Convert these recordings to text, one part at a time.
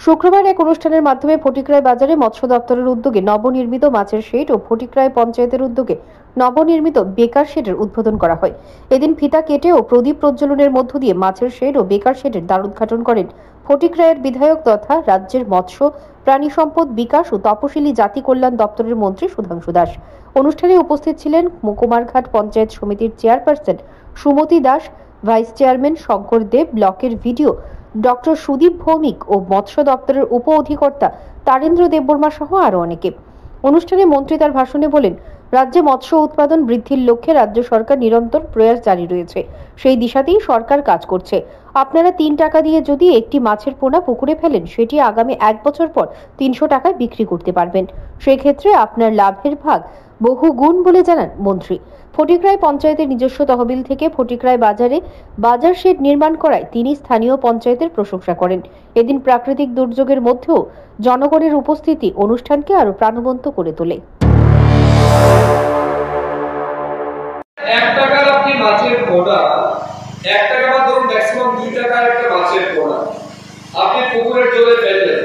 শুক্রবার এক অনুষ্ঠানের মাধ্যমে ফটিকরায় বাজারে মৎস্য দপ্তরের উদ্যোগে নবনির্মিত মাছের শেড ও ফটিকরায় পঞ্চায়েতের উদ্যোগে নবনির্মিত বেকার শেডের উদ্বোধন করা হয়। এদিন ফিতা কেটে ও প্রদীপ প্রজ্বলনের মধ্য দিয়ে মাছের শেড ও বেকার শেডের দ্বার উদ্ঘাটন করেন ফটিকরায়ের বিধায়ক তথা রাজ্যের মৎস্য প্রাণী সম্পদ বিকাশ ও তপশিলি জাতি কল্যাণ দপ্তরের মন্ত্রী সুধাংশু দাস। অনুষ্ঠানে উপস্থিত ছিলেন কুমারঘাট পঞ্চায়েত সমিতির চেয়ারপারসন সুমতি দাস, ভাইস চেয়ারম্যান শঙ্কর দেব, ব্লকের ভিডিও ডক্টর সুদীপ ভৌমিক ও মৎস্য দপ্তরের উপ অধিকর্তা তারেন্দ্র দেববর্মা সহ আরো অনেকে। অনুষ্ঠানে মন্ত্রী তার ভাষণে বলেন, রাজ্যে মৎস্য উৎপাদন বৃদ্ধির লক্ষ্যে রাজ্য সরকার নিরন্তর প্রয়াস জারি রয়েছে। সেই দিশাতেই সরকার কাজ করছে। আপনারা 3 টাকা দিয়ে যদি একটি মাছের পোনা পুকুরে ফেলেন, সেটি আগামী 1 বছর পর 300 টাকায় বিক্রি করতে পারবেন। সেক্ষেত্রে আপনার লাভের ভাগ বহু গুণ বলে জানান মন্ত্রী। ফটিকরায় পঞ্চায়েতের নিজস্ব তহবিল থেকে ফটিকরায় বাজারে বাজার শেড নির্মাণ করায় তিনি স্থানীয় পঞ্চায়েতের প্রশংসা করেন। এদিন প্রাকৃতিক দুর্যোগের মধ্যেও জনগণের উপস্থিতি অনুষ্ঠানকে আরো প্রাণবন্ত করে তোলে। 1 টাকার আপনি মাছের পোনা, 1 টাকা বা ধরুন ম্যাক্সিমাম 2 টাকার একটা মাছের পোনা আপনি পুকুরের জলে ফেললেন।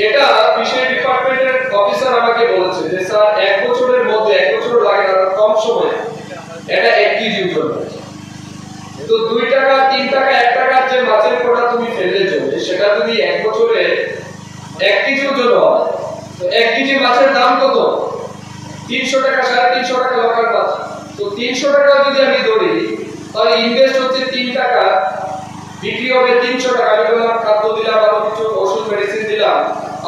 এটা ফিশারি ডিপার্টমেন্টের অফিসার আমাকে বলেছে যে স্যার 1 বছরের মধ্যে, 1 বছর লাগে না, কম সময়ে এটা 1 কেজি ওজন হয়। তো 2 টাকা, 3 টাকা, 1 টাকার যে মাছের পোনা তুমি ফেললে জলে, সেটা যদি 1 বছরে 1 কেজি ওজন হয়, তো 1 কেজি মাছের দাম কত? 300 টাকা, 350 টাকা লোকাল মাছ। তো 300 টাকা যদি আমি ধরি, তাহলে ইনভেস্ট হচ্ছে 3 টাকা, বিক্রি হবে 300 টাকা। আমি বললাম খাদ্য দিলাম, আরো কিছু ওষুধ মেডিসিন দিলাম,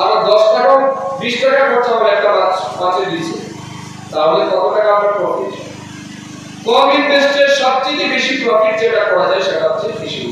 আর 10 টাকা 20 টাকা খরচা হবে একটা মাছের পিছু। তাহলে কত টাকা আমার প্রফিট? কম ইনভেস্টে সবচেয়ে বেশি প্রফিট যেটা করা যায় সেটা হচ্ছে ফিশিং।